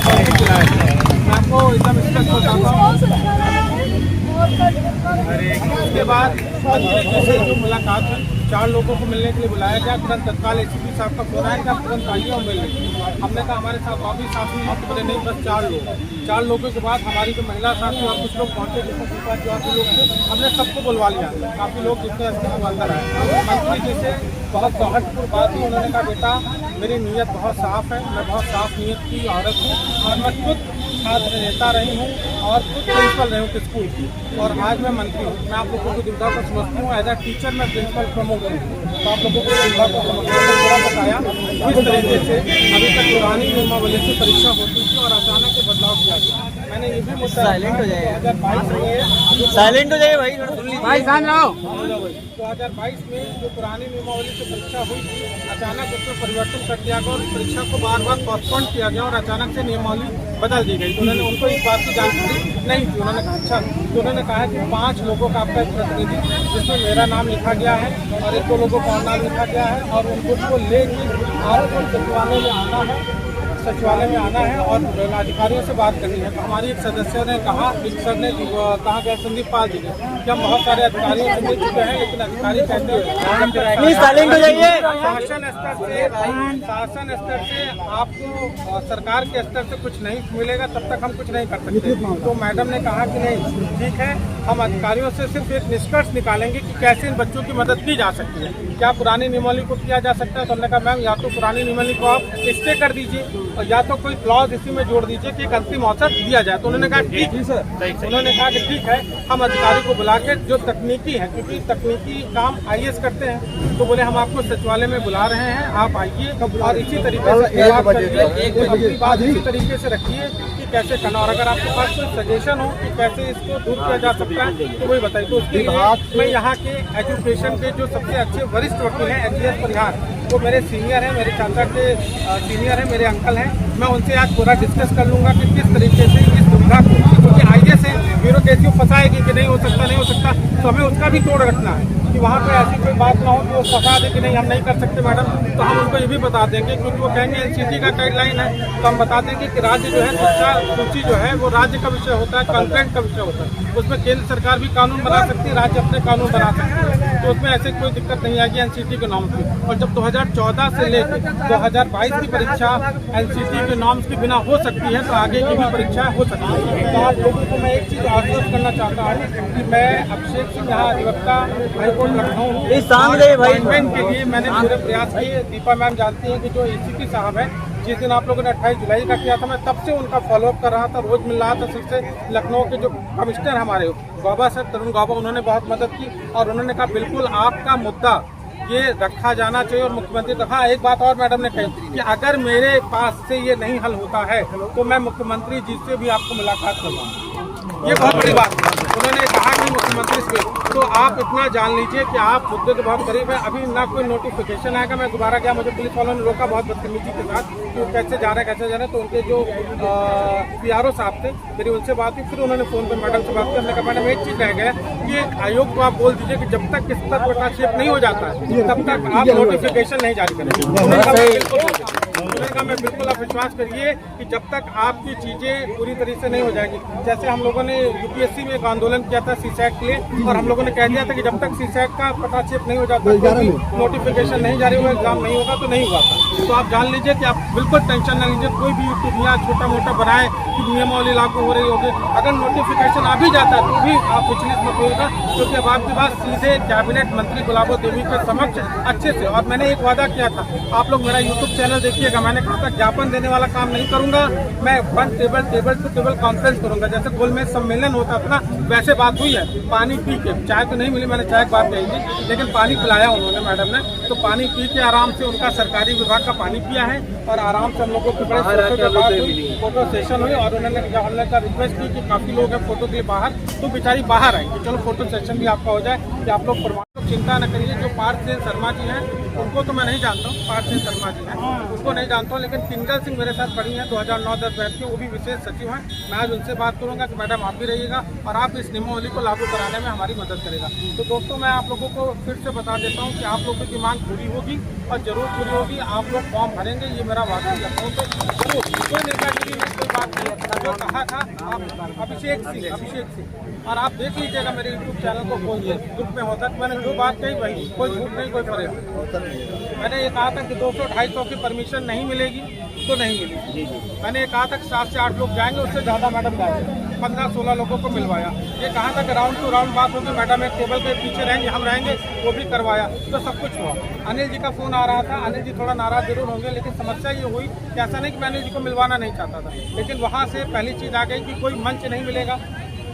मैं आपको एकदम स्पष्ट बताता हूँ। उसके बाद मंत्री से जो मुलाकात हुई, 4 लोगों को मिलने के लिए बुलाया गया। तुरंत तत्काल एसीपी साहब का फोन आया, तुरंत आइए और मिल लीजिए। हमने कहा हमारे साथ और भी साथी हैं, तो बोले नहीं बस 4 लोगों के बाद हमारी जो महिला साथी और कुछ लोग पहुँचे, जिसके पास जो भी लोग थे, हमने सबको बुलवा लिया। काफ़ी लोग जितने अंदर आए। मंत्री जी से बहुत सौहार्दपूर्ण बात हुई। उन्होंने कहा बेटा मेरी नीयत बहुत साफ़ है, मैं बहुत साफ़ नीयत की औरत हूँ और मैं खुद छात्र नेता रही हूँ और खुद प्रिंसिपल रही हूँ स्कूल की, और आज मैं मंत्री हूँ। मैं आप लोगों को दुविधा को समझती हूँ। एज ए टीचर मैं प्रिंसिपल प्रमुख हूँ, तो आप लोगों को दुविधा को समझना बताया। इस तरीके से अभी तक पुरानी नियमावली से परीक्षा होती थी और अचानक से बदलाव किया गया। मैंने ये भी मुद्दा साइलेंट हो जाए, 2022 में साइलेंट हो जाए भाई, सुन लीजिए भाई, शांत रहो। 2022 में जो पुरानी नियमावली से परीक्षा हुई थी, अचानक उसमें परिवर्तन कर दिया गया और परीक्षा को बार बार पोस्टपोन किया गया और अचानक से नियमावली बदल दी गई। तो उन्होंने उनको इस बात की जानकारी नहीं थी। उन्होंने कहा अच्छा, तो उन्होंने कहा कि 5 लोगों का आपका एक प्रतिनिधि, जिसमें मेरा नाम लिखा गया है और 1-2 लोगों का नाम लिखा गया है, और उनको लेके आपको सचिवालय में आना है, सचिवालय में आना है और अधिकारियों से बात करनी है। तो हमारी एक सदस्य ने कहा, एक सर ने कहा गया, संदीप पाल जी ने, कि हम बहुत सारे अधिकारियों से मिल चुके हैं, लेकिन अधिकारी कहते हैं साइलेंट हो जाइए। शासन स्तर से आपको सरकार के स्तर से कुछ नहीं मिलेगा, तब तक हम कुछ नहीं कर सकते। तो मैडम ने कहा कि नहीं ठीक है, हम अधिकारियों से सिर्फ एक निष्कर्ष निकालेंगे कि कैसे इन बच्चों की मदद की जा सकती है, क्या पुरानी नियमावली को किया जा सकता है। तो हमने कहा मैम या तो पुरानी नियमावली को आप स्टे कर दीजिए और या तो कोई क्लॉज इसी में जोड़ दीजिए कि एक अंतिम अवसर दिया जाए। तो उन्होंने कहा ठीक है सर, उन्होंने कहा कि ठीक है, हम अधिकारी को बुला के जो तकनीकी है, क्योंकि तकनीकी काम IAS करते हैं, तो बोले हम आपको सचिवालय में बुला रहे हैं, आप आइए और इसी तरीके से अपनी बात इसी तरीके से रखिए कि कैसे करना, और अगर आपके पास कोई सजेशन हो कि कैसे इसको दूर किया जा सकता है तो वही बताइए। तो उसके लिए मैं यहाँ के एजुकेशन के जो सबसे अच्छे वरिष्ठ वकील हैं HGS परिहार, वो मेरे सीनियर हैं, मेरे चाचा के सीनियर हैं, मेरे अंकल हैं, मैं उनसे आज पूरा डिस्कस कर लूँगा कि किस तरीके से इस दुविधा को, क्योंकि IAS है ब्यूरोक्रेसी को फंसाएगी कि नहीं हो सकता, तो हमें उसका भी तोड़ रखना है कि वहाँ पे ऐसी कोई बात ना हो कि वो फंसा दे कि नहीं हम नहीं कर सकते मैडम। तो हम उनको ये भी बता देंगे, क्योंकि वो कहेंगे NCT का गाइडलाइन है, तो हम बता देंगे कि राज्य जो है शिक्षा सूची जो है वो राज्य का विषय होता है, कंटेंट का विषय होता है, उसमें केंद्र सरकार भी कानून बना सकती है, राज्य अपने कानून बना सकते हैं, तो उसमें ऐसे कोई दिक्कत नहीं आएगी NCT के नॉर्म्स की। और जब 2014 से लेकर 2022 की परीक्षा NCT के नॉर्म्स के बिना हो सकती है, तो आगे की भी परीक्षा हो सकती है। तो आप लोगों को मैं एक चीज़ आश्वस्त करना चाहता हूँ कि मैं अभिषेक सिंह यहाँ अधिवक्ता हाईकोर्ट लखनऊ अपॉइंटमेंट के लिए मैंने पूरे प्रयास किए। दीपा मैम जानती हैं कि जो ACP साहब है, जिस दिन आप लोगों ने 28 जुलाई का किया था, मैं तब से उनका फॉलोअप कर रहा था, रोज मिल रहा था सबसे। लखनऊ के जो कमिश्नर हमारे गौबा सर, तरुण गौबा, उन्होंने बहुत मदद की और उन्होंने कहा बिल्कुल आपका मुद्दा ये रखा जाना चाहिए। और मुख्यमंत्री तो हाँ, एक बात और मैडम ने कही कि अगर मेरे पास से ये नहीं हल होता है तो मैं मुख्यमंत्री जी से भी आपको मुलाकात करवाऊंगा। ये बहुत बड़ी बात है उन्होंने कहा कि मुख्यमंत्री से। तो आप इतना जान लीजिए कि आप मुद्दे के बहुत करीब है। अभी ना कोई नोटिफिकेशन आएगा, मैं दोबारा गया, मुझे पुलिस वालों ने रोका बहुत बदतमीजी के साथ कि कैसे जा रहे हैं। तो उनके जो PRO साहब थे, मेरी उनसे बात हुई, फिर उन्होंने फ़ोन पर मैडम से बात की। हमने कहा मैडम एक चीज़ रह गया कि आयोग को आप बोल दीजिए कि जब तक किस तक प्रकाशित नहीं हो जाता है तब तक आप नोटिफिकेशन नहीं जारी करेंगे। उन्होंने कहा मैं बिल्कुल आप विश्वास करिए कि जब तक आपकी चीज़ें पूरी तरीके से नहीं हो जाएगी। जैसे हम लोगों ने UPSC में एक आंदोलन किया था CSAT के लिए, और हम लोगों ने कह दिया था कि जब तक CSAT का पटाक्षेप नहीं हो जाता, नोटिफिकेशन नहीं जारी हुआ, एग्जाम नहीं होगा तो नहीं हुआ था। तो आप जान लीजिए कि आप बिल्कुल टेंशन न लीजिए। कोई भी यूट्यूब या छोटा मोटा बनाए कि नियमावली लागू हो रही होगी, अगर नोटिफिकेशन आ भी जाता है तो भी आप विचलित मत होगा, क्योंकि अब आपके पास सीधे कैबिनेट मंत्री गुलाबो देवी के समक्ष अच्छे से, और मैंने एक वादा किया था, आप लोग मेरा YouTube चैनल देखिएगा, मैंने कहा था ज्ञापन देने वाला काम नहीं करूंगा, मैं one table two table conference करूंगा। जैसे गोलमेज सम्मेलन होता था ना, वैसे बात हुई है। पानी पी के, चाय तो नहीं मिली, मैंने चाय की बात कही थी, लेकिन पानी पिलाया उन्होंने मैडम ने, तो पानी पी के आराम से उनका सरकारी विभाग का पानी पिया है और आराम से हम लोगों के बड़े फोटो सेशन हुई। और उन्होंने हमने का रिक्वेस्ट की कि काफ़ी लोग हैं फोटो के लिए बाहर, तो बेचारी बाहर आई कि चलो फोटो सेशन भी आपका हो जाए, कि आप लोग चिंता न करिए। जो पार्थ सेन शर्मा जी हैं उनको तो मैं नहीं जानता हूँ, पार्थ सेन शर्मा जी हैं उनको नहीं जानता हूँ, लेकिन पिंगल सिंह मेरे साथ पढ़ी हैं 2009-10 बैच के, वो भी विशेष सचिव हैं। मैं आज उनसे बात करूँगा कि मैडम आप भी रहिएगा और आप इस नियमावली को लागू कराने में हमारी मदद करेगा। तो दोस्तों मैं आप लोगों को फिर से बता देता हूँ कि आप लोगों की मांग पूरी होगी और जरूर पूरी होगी। आप लोग फॉर्म भरेंगे, ये मेरा वादा लखनऊ से जरूर, कोई नेतागिरी में कोई बात जो कहा था आप अभिषेक सिंह, और आप देख लीजिएगा मेरे यूट्यूब चैनल को खोलिए, ग्रुप में होता है। मैंने जो बात कही वही, कोई झूठ नहीं, कोई फरेब। मैंने ये कहा था कि 200-250 की परमिशन नहीं मिलेगी तो नहीं मिलेगी। मैंने ये कहा था कि 7 से 8 लोग जाएंगे, उससे ज़्यादा मैडम जाएंगे। 15-16 लोगों को मिलवाया। ये कहा था कि राउंड टू राउंड बात होगी, मैडम एक टेबल के पीछे रहेंगे, हम रहेंगे, वो भी करवाया। तो सब कुछ हुआ। अनिल जी का फोन आ रहा था, अनिल जी थोड़ा नाराज जरूर होंगे, लेकिन समस्या ये हुई कि ऐसा नहीं कि मैं अनिल जी को मिलवाना नहीं चाहता था, लेकिन वहाँ से पहली चीज़ आ गई कि कोई मंच नहीं मिलेगा।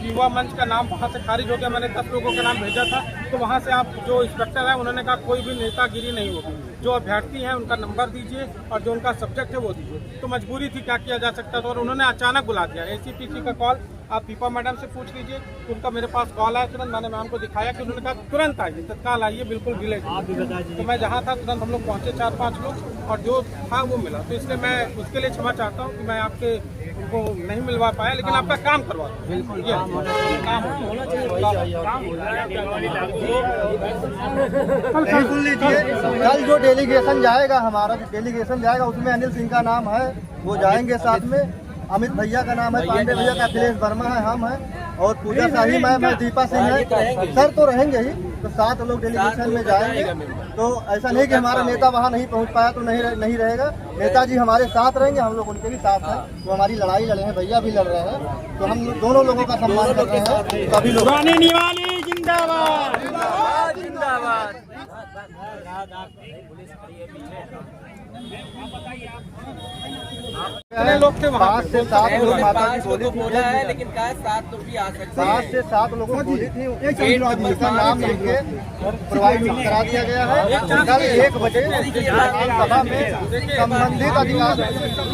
युवा मंच का नाम वहाँ से खारिज हो गया। मैंने 10 लोगों का नाम भेजा था, तो वहाँ से आप जो इंस्पेक्टर है उन्होंने कहा कोई भी नेतागिरी नहीं होगी, जो अभ्यर्थी हैं उनका नंबर दीजिए और जो उनका सब्जेक्ट है वो दीजिए। तो मजबूरी थी, क्या किया जा सकता था, और उन्होंने अचानक बुला दिया। ACPC का कॉल आप दीपा मैडम से पूछ लीजिए, उनका मेरे पास कॉल आया तुरंत। मैंने मैम को दिखाया कि उन्होंने कहा तुरंत आइए, तत्काल आइए, बिल्कुल डिले। तो मैं जहाँ था तुरंत हम लोग पहुँचे 4-5 लोग, और जो था वो मिला। तो इसलिए मैं उसके लिए क्षमा चाहता हूँ कि मैं आपके उनको नहीं मिलवा पाया, लेकिन आपका काम करवा दूँ। बिल्कुल सुन लीजिए, कल जो डेलीगेशन जाएगा, हमारा जो डेलीगेशन जाएगा उसमें अनिल सिंह का नाम है, वो जाएंगे साथ में। अमित भैया का नाम है, पांडे भैया का, अखिलेश वर्मा है, हम हैं, और पूजा शाही मैम है, दीपा सिंह है। सर तो रहेंगे ही, तो 7 लोग डेलीगेशन में जाएंगे। तो ऐसा नहीं कि हमारा नेता वहाँ नहीं पहुँच पाया तो नहीं रहेगा। नेताजी हमारे साथ रहेंगे, हम लोग उनके भी साथ हैं। वो हमारी लड़ाई लड़े हैं, भैया भी लड़ रहे हैं, तो हम दोनों लोगों का सम्मान कर रहे हैं। सभी लोग कितने लोग थे वहाँ? 5 से 7 लोग माता जी बोली थी, बोला है, लेकिन कहा 7 लोग भी आ सकते हैं। 7 से 7 लोगों को बोली थी, उसका नाम लिख के प्रोवाइड करा दिया गया है। कल 1 बजे विधानसभा में संबंधित अधिकारी,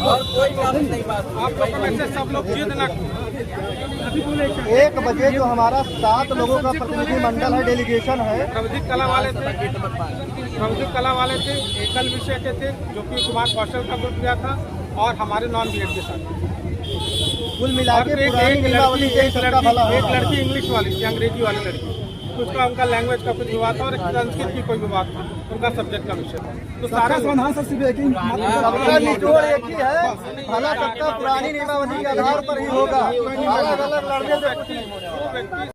और कोई काम नहीं बात आप लोगों में से सब लोग जिद न 1 बजे जो हमारा 7 लोगों का प्रतिनिधि मंडल है, डेलीगेशन है। प्रवधिक कला वाले थे, एकल विषय के थे, जो कि कुमार कौशल का ग्रुप गया था, और हमारे नॉन बीएड के साथ। कुल मिला के एक पुरानी नियमावली से सबका भला एक होगा। लड़की इंग्लिश वाली थी, अंग्रेजी वाली लड़की, उसका उनका लैंग्वेज का कुछ विवाद था, और संस्कृत की कोई विवाद था, उनका सब्जेक्ट का विषय था। तो सारा समाधान सबका निचोड़ एक ही है, भला सबका पुरानी नियमावली के आधार पर ही होगा। अलग अलग लड़ने से कुछ नहीं होगा।